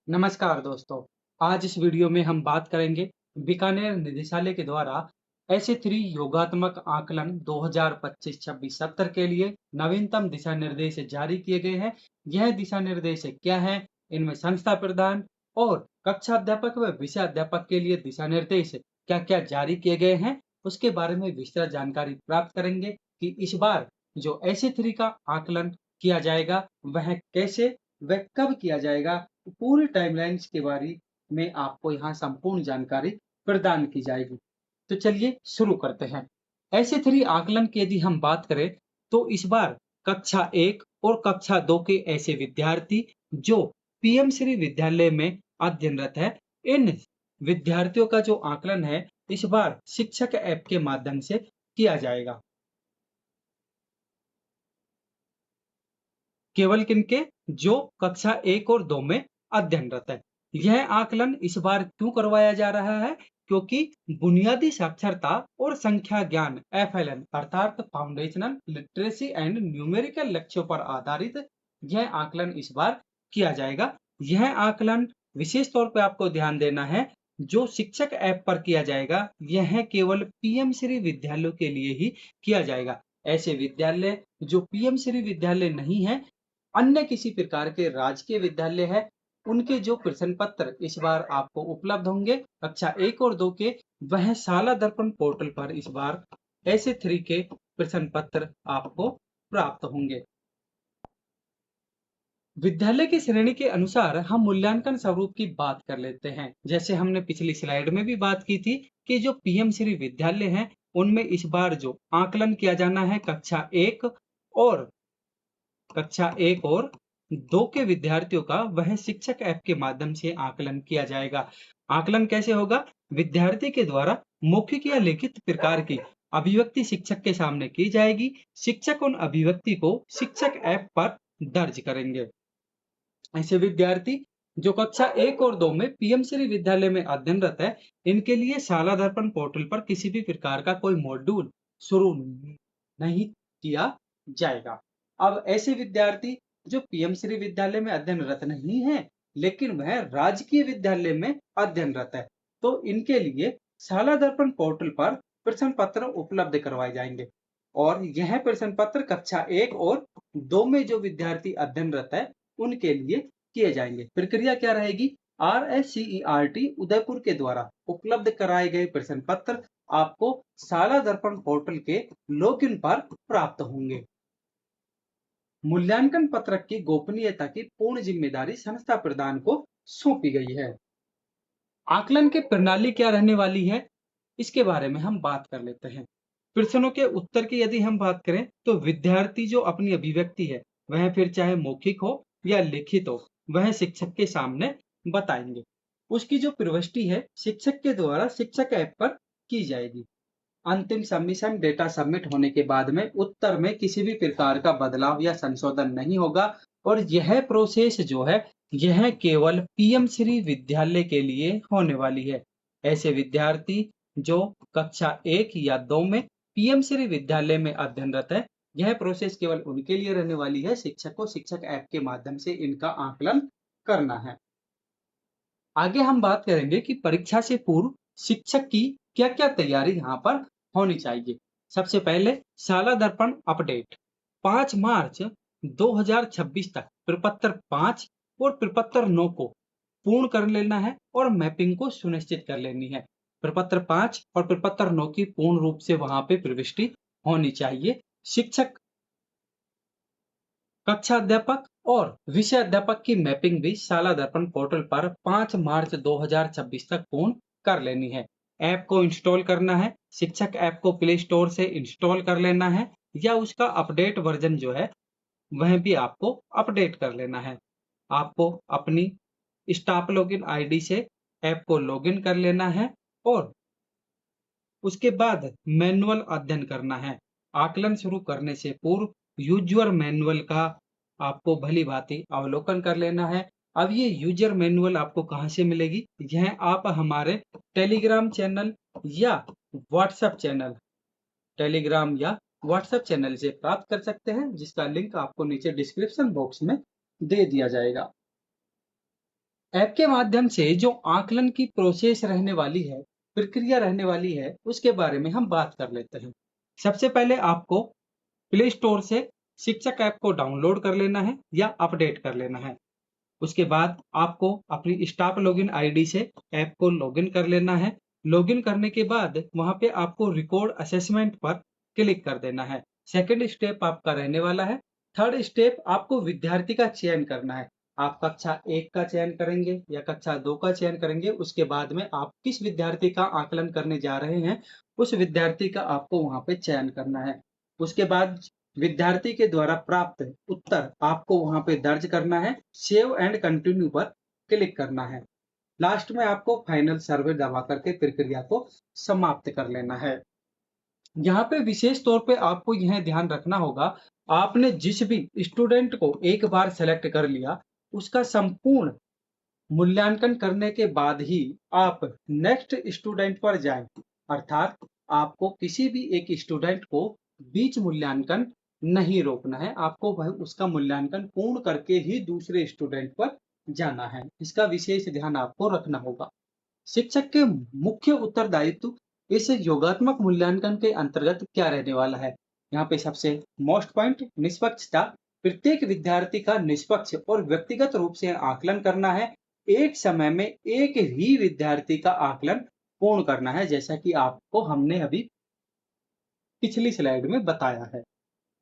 नमस्कार दोस्तों। आज इस वीडियो में हम बात करेंगे बीकानेर निदेशालय के द्वारा एसए 3 योगात्मक आकलन 2025-26 सत्र के लिए नवीनतम दिशा निर्देश जारी किए गए हैं। यह दिशा निर्देश क्या है, इनमें संस्था प्रदान और कक्षा अध्यापक व विषय अध्यापक के लिए दिशा निर्देश क्या क्या जारी किए गए हैं, उसके बारे में विस्तृत जानकारी प्राप्त करेंगे कि इस बार जो एसए 3 का आकलन किया जाएगा वह कैसे व कब किया जाएगा। पूरी टाइमलाइन्स के बारे में आपको यहाँ संपूर्ण जानकारी प्रदान की जाएगी। तो चलिए शुरू करते हैं। एसए 3 आकलन की यदि हम बात करें तो इस बार कक्षा 1 और कक्षा 2 के ऐसे विद्यार्थी जो पीएम श्री विद्यालय में अध्ययनरत है, इन विद्यार्थियों का जो आकलन है इस बार शिक्षक ऐप के माध्यम से किया जाएगा। केवल किनके? जो कक्षा 1 और 2 में अध्ययनरत है। यह आकलन इस बार क्यों करवाया जा रहा है? क्योंकि बुनियादी साक्षरता और संख्या ज्ञान FLN अर्थात फाउंडेशनल लिटरेसी एंड न्यूमेरिकल लक्ष्यों पर आधारित यह आकलन इस बार किया जाएगा। यह आकलन विशेष तौर पे आपको ध्यान देना है, जो शिक्षक ऐप पर किया जाएगा यह केवल पीएम श्री विद्यालयों के लिए ही किया जाएगा। ऐसे विद्यालय जो पीएम श्री विद्यालय नहीं है, अन्य किसी प्रकार के राजकीय विद्यालय है, उनके जो प्रश्न पत्र इस बार आपको उपलब्ध होंगे कक्षा 1 और 2 के, वह शाला दर्पण पोर्टल पर इस बार एसए 3 के प्रश्न पत्र आपको प्राप्त होंगे। विद्यालय की श्रेणी के अनुसार हम मूल्यांकन स्वरूप की बात कर लेते हैं। जैसे हमने पिछली स्लाइड में भी बात की थी कि जो पीएम श्री विद्यालय हैं, उनमें इस बार जो आकलन किया जाना है और कक्षा 1 और 2 के विद्यार्थियों का, वह शिक्षक ऐप के माध्यम से आकलन किया जाएगा। आकलन कैसे होगा? विद्यार्थी के द्वारा मौखिक या लिखित प्रकार की अभिव्यक्ति शिक्षक के सामने की जाएगी। शिक्षक उन अभिव्यक्ति को शिक्षक ऐप पर दर्ज करेंगे। ऐसे विद्यार्थी जो कक्षा 1 और 2 में पीएम श्री विद्यालय में अध्ययनरत है, इनके लिए शाला दर्पण पोर्टल पर किसी भी प्रकार का कोई मॉड्यूल शुरू नहीं किया जाएगा। अब ऐसे विद्यार्थी जो पीएम श्री विद्यालय में अध्ययनरत नहीं है, लेकिन वह राजकीय विद्यालय में अध्ययनरत है, तो इनके लिए शाला दर्पण पोर्टल पर प्रश्न पत्र उपलब्ध करवाए जाएंगे और यह प्रश्न पत्र कक्षा 1 और 2 में जो विद्यार्थी अध्ययनरत है उनके लिए किए जाएंगे। प्रक्रिया क्या रहेगी? RSCERT उदयपुर के द्वारा उपलब्ध कराए गए प्रश्न पत्र आपको शाला दर्पण पोर्टल के लॉगिन पर प्राप्त होंगे। मूल्यांकन पत्रक की गोपनीयता की पूर्ण जिम्मेदारी संस्था प्रधान को सौंपी गई है। आकलन की प्रणाली क्या रहने वाली है, इसके बारे में हम बात कर लेते हैं। प्रश्नों के उत्तर की यदि हम बात करें तो विद्यार्थी जो अपनी अभिव्यक्ति है वह फिर चाहे मौखिक हो या लिखित हो, वह शिक्षक के सामने बताएंगे। उसकी जो प्रविष्टि है शिक्षक के द्वारा शिक्षक ऐप पर की जाएगी। अंतिम सबमिशन डेटा सबमिट होने के बाद में उत्तर में किसी भी प्रकार का बदलाव या संशोधन नहीं होगा और यह प्रोसेस जो है यह केवल पीएम श्री विद्यालय के लिए होने वाली है। ऐसे विद्यार्थी जो कक्षा 1 या 2 में पीएम श्री विद्यालय में अध्ययनरत है, यह प्रोसेस केवल उनके लिए रहने वाली है। शिक्षक को शिक्षक ऐप के माध्यम से इनका आकलन करना है। आगे हम बात करेंगे कि परीक्षा से पूर्व शिक्षक की क्या क्या तैयारी यहाँ पर होनी चाहिए। सबसे पहले शाला दर्पण अपडेट 5 मार्च 2026 तक प्रपत्र 5 और प्रपत्र 9 को पूर्ण कर लेना है और मैपिंग को सुनिश्चित कर लेनी है। प्रपत्र 5 और प्रपत्र 9 की पूर्ण रूप से वहां पे प्रविष्टि होनी चाहिए। शिक्षक, कक्षा अध्यापक और विषय अध्यापक की मैपिंग भी शाला दर्पण पोर्टल पर 5 मार्च 2026 तक पूर्ण कर लेनी है। ऐप को इंस्टॉल करना है। शिक्षक ऐप को प्ले स्टोर से इंस्टॉल कर लेना है या उसका अपडेट वर्जन जो है वह भी आपको अपडेट कर लेना है। आपको अपनी स्टाफ लॉगिन आईडी से ऐप को लॉगिन कर लेना है और उसके बाद मैनुअल अध्ययन करना है। आकलन शुरू करने से पूर्व यूजर मैनुअल का आपको भली भांति अवलोकन कर लेना है। अब ये यूजर मैनुअल आपको कहाँ से मिलेगी? यह आप हमारे टेलीग्राम चैनल या व्हाट्सएप चैनल टेलीग्राम या व्हाट्सएप चैनल से प्राप्त कर सकते हैं, जिसका लिंक आपको नीचे डिस्क्रिप्शन बॉक्स में दे दिया जाएगा। ऐप के माध्यम से जो आकलन की प्रोसेस रहने वाली है, प्रक्रिया रहने वाली है, उसके बारे में हम बात कर लेते हैं। सबसे पहले आपको प्ले स्टोर से शिक्षक ऐप को डाउनलोड कर लेना है या अपडेट कर लेना है। उसके बाद आपको अपनी स्टाफ लॉगिन आईडी से ऐप को लॉगिन कर लेना है। लॉगिन करने के बाद वहां पे आपको रिकॉर्ड असेसमेंट पर क्लिक कर देना है। सेकंड स्टेप आपका रहने वाला है। थर्ड स्टेप आपको विद्यार्थी का चयन करना है। आप कक्षा 1 का चयन करेंगे या कक्षा 2 का चयन करेंगे। उसके बाद में आप किस विद्यार्थी का आकलन करने जा रहे हैं, उस विद्यार्थी का आपको वहां पे चयन करना है। उसके बाद विद्यार्थी के द्वारा प्राप्त उत्तर आपको वहां पे दर्ज करना है। सेव एंड कंटिन्यू पर क्लिक करना है। लास्ट में आपको फाइनल सर्वे दबा करके प्रक्रिया को समाप्त कर लेना है। यहाँ पे विशेष तौर पे आपको यह ध्यान रखना होगा, आपने जिस भी स्टूडेंट को एक बार सेलेक्ट कर लिया, उसका संपूर्ण मूल्यांकन करने के बाद ही आप नेक्स्ट स्टूडेंट पर जाएं। अर्थात आपको किसी भी एक स्टूडेंट को बीच मूल्यांकन नहीं रोकना है। आपको वह उसका मूल्यांकन पूर्ण करके ही दूसरे स्टूडेंट पर जाना है। इसका विशेष ध्यान आपको रखना होगा। शिक्षक के मुख्य उत्तरदायित्व इस योगात्मक मूल्यांकन के अंतर्गत क्या रहने वाला है? यहाँ पे सबसे मोस्ट पॉइंट निष्पक्षता। प्रत्येक विद्यार्थी का निष्पक्ष और व्यक्तिगत रूप से आकलन करना है। एक समय में एक ही विद्यार्थी का आकलन पूर्ण करना है, जैसा कि आपको हमने अभी पिछली स्लाइड में बताया है।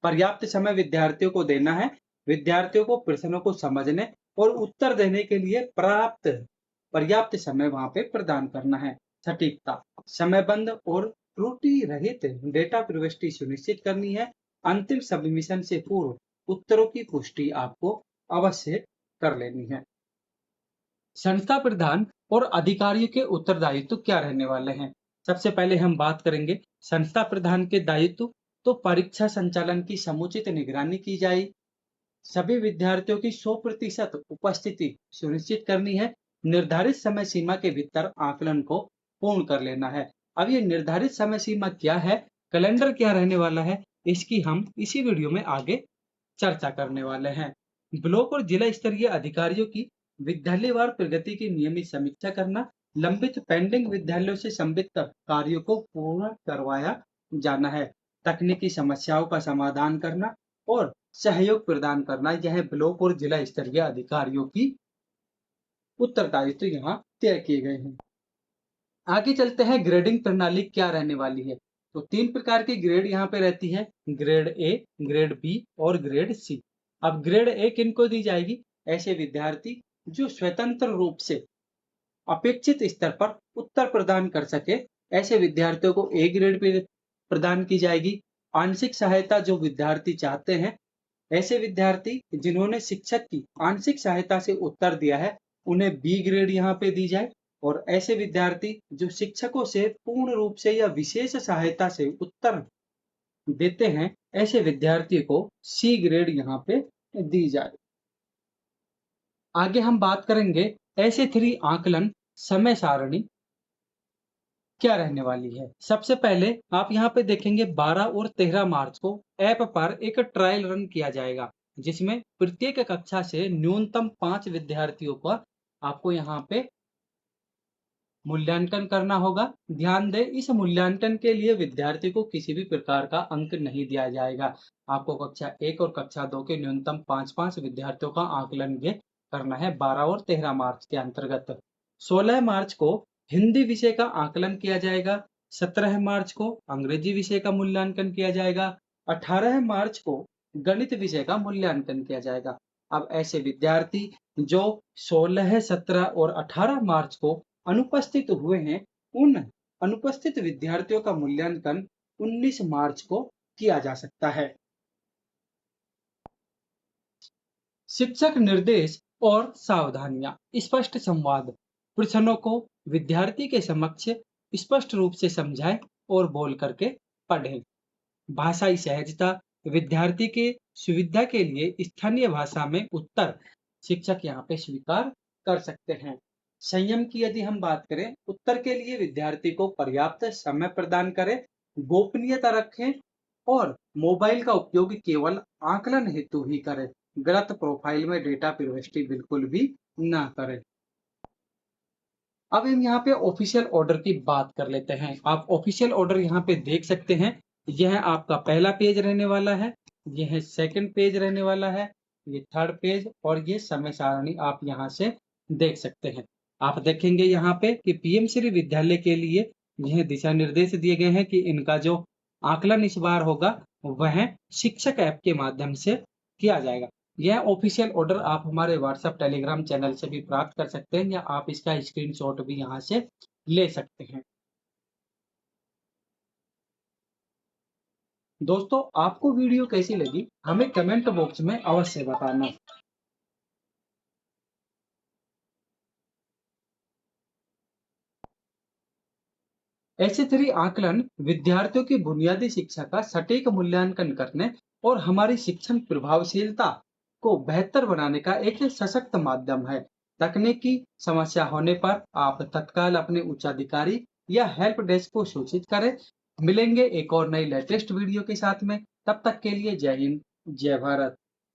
पर्याप्त समय विद्यार्थियों को देना है। विद्यार्थियों को प्रश्नों को समझने और उत्तर देने के लिए पर्याप्त समय वहां पे प्रदान करना है। सटीकता, समयबद्ध और त्रुटि रहित डेटा प्रविष्टि सुनिश्चित करनी है। अंतिम सबमिशन से पूर्व उत्तरों की पुष्टि आपको अवश्य कर लेनी है। संस्था प्रधान और अधिकारियों के उत्तरदायित्व क्या रहने वाले हैं? सबसे पहले हम बात करेंगे संस्था प्रधान के दायित्व। तो परीक्षा संचालन की समुचित निगरानी की जाए, सभी विद्यार्थियों की 100% उपस्थिति सुनिश्चित करनी है। निर्धारित समय सीमा के भीतर आकलन को पूर्ण कर लेना है। अब ये निर्धारित समय सीमा क्या है, कैलेंडर क्या रहने वाला है, इसकी हम इसी वीडियो में आगे चर्चा करने वाले हैं। ब्लॉक और जिला स्तरीय अधिकारियों की विद्यालयवार प्रगति की नियमित समीक्षा करना, लंबित पेंडिंग विद्यालयों से संबंधित कार्यों को पूर्ण करवाया जाना है, तकनीकी समस्याओं का समाधान करना और सहयोग प्रदान करना, यह ब्लॉक और जिला स्तरीय अधिकारियों की उत्तरदायित्व यहाँ तय किए गए हैं। आगे चलते हैं, ग्रेडिंग प्रणाली क्या रहने वाली है। तो 3 प्रकार की ग्रेड यहाँ पे रहती है, ग्रेड ए, ग्रेड बी और ग्रेड सी। अब ग्रेड ए किनको दी जाएगी? ऐसे विद्यार्थी जो स्वतंत्र रूप से अपेक्षित स्तर पर उत्तर प्रदान कर सके, ऐसे विद्यार्थियों को ए ग्रेड प्रदान की जाएगी। आंशिक सहायता जो विद्यार्थी चाहते हैं, ऐसे विद्यार्थी जिन्होंने शिक्षक की आंशिक सहायता से उत्तर दिया है, उन्हें बी ग्रेड यहाँ पे दी जाए। और ऐसे विद्यार्थी जो शिक्षकों से पूर्ण रूप से या विशेष सहायता से उत्तर देते हैं, ऐसे विद्यार्थी को सी ग्रेड यहाँ पे दी जाए। आगे हम बात करेंगे ऐसे 3 आकलन समय सारणी क्या रहने वाली है। सबसे पहले आप यहाँ पे देखेंगे 12 और 13 मार्च को ऐप पर एक ट्रायल रन किया जाएगा, जिसमें प्रत्येक कक्षा से न्यूनतम 5 विद्यार्थियों पर आपको यहाँ पे मूल्यांकन करना होगा। ध्यान दें, इस मूल्यांकन के लिए विद्यार्थी को किसी भी प्रकार का अंक नहीं दिया जाएगा। आपको कक्षा 1 और कक्षा 2 के न्यूनतम 5-5 विद्यार्थियों का आकलन ये करना है 12 और 13 मार्च के अंतर्गत। 16 मार्च को हिंदी विषय का आकलन किया जाएगा। 17 मार्च को अंग्रेजी विषय का मूल्यांकन किया जाएगा। 18 मार्च को गणित विषय का मूल्यांकन किया जाएगा। अब ऐसे विद्यार्थी जो 16, 17 और 18 मार्च को अनुपस्थित हुए हैं, उन अनुपस्थित विद्यार्थियों का मूल्यांकन 19 मार्च को किया जा सकता है। शिक्षक निर्देश और सावधानियां, स्पष्ट संवाद, प्रश्नों को विद्यार्थी के समक्ष स्पष्ट रूप से समझाएं और बोल करके पढ़ें। भाषाई सहजता, विद्यार्थी के सुविधा के लिए स्थानीय भाषा में उत्तर शिक्षक यहाँ पे स्वीकार कर सकते हैं। संयम की यदि हम बात करें, उत्तर के लिए विद्यार्थी को पर्याप्त समय प्रदान करें, गोपनीयता रखें और मोबाइल का उपयोग केवल आकलन हेतु ही करें। गलत प्रोफाइल में डेटा प्रविष्टि बिल्कुल भी ना करें। अब हम यहाँ पे ऑफिशियल ऑर्डर की बात कर लेते हैं। आप ऑफिशियल ऑर्डर यहाँ पे देख सकते हैं। यह आपका पहला पेज रहने वाला है, यह सेकंड पेज रहने वाला है, ये थर्ड पेज और ये समय सारणी आप यहाँ से देख सकते हैं। आप देखेंगे यहाँ पे कि पीएम श्री विद्यालय के लिए यह दिशा निर्देश दिए गए हैं कि इनका जो आकलन इस बार होगा वह शिक्षक ऐप के माध्यम से किया जाएगा। यह ऑफिशियल ऑर्डर आप हमारे व्हाट्सएप टेलीग्राम चैनल से भी प्राप्त कर सकते हैं या आप इसका स्क्रीनशॉट भी यहाँ से ले सकते हैं। दोस्तों, आपको वीडियो कैसी लगी हमें कमेंट बॉक्स में अवश्य बताना। एस3 आकलन विद्यार्थियों की बुनियादी शिक्षा का सटीक मूल्यांकन करने और हमारी शिक्षण प्रभावशीलता को बेहतर बनाने का एक सशक्त माध्यम है। तकनीकी समस्या होने पर आप तत्काल अपने उच्चाधिकारी या हेल्प डेस्क को सूचित करें। मिलेंगे एक और नई लेटेस्ट वीडियो के साथ में। तब तक के लिए जय हिंद, जय भारत।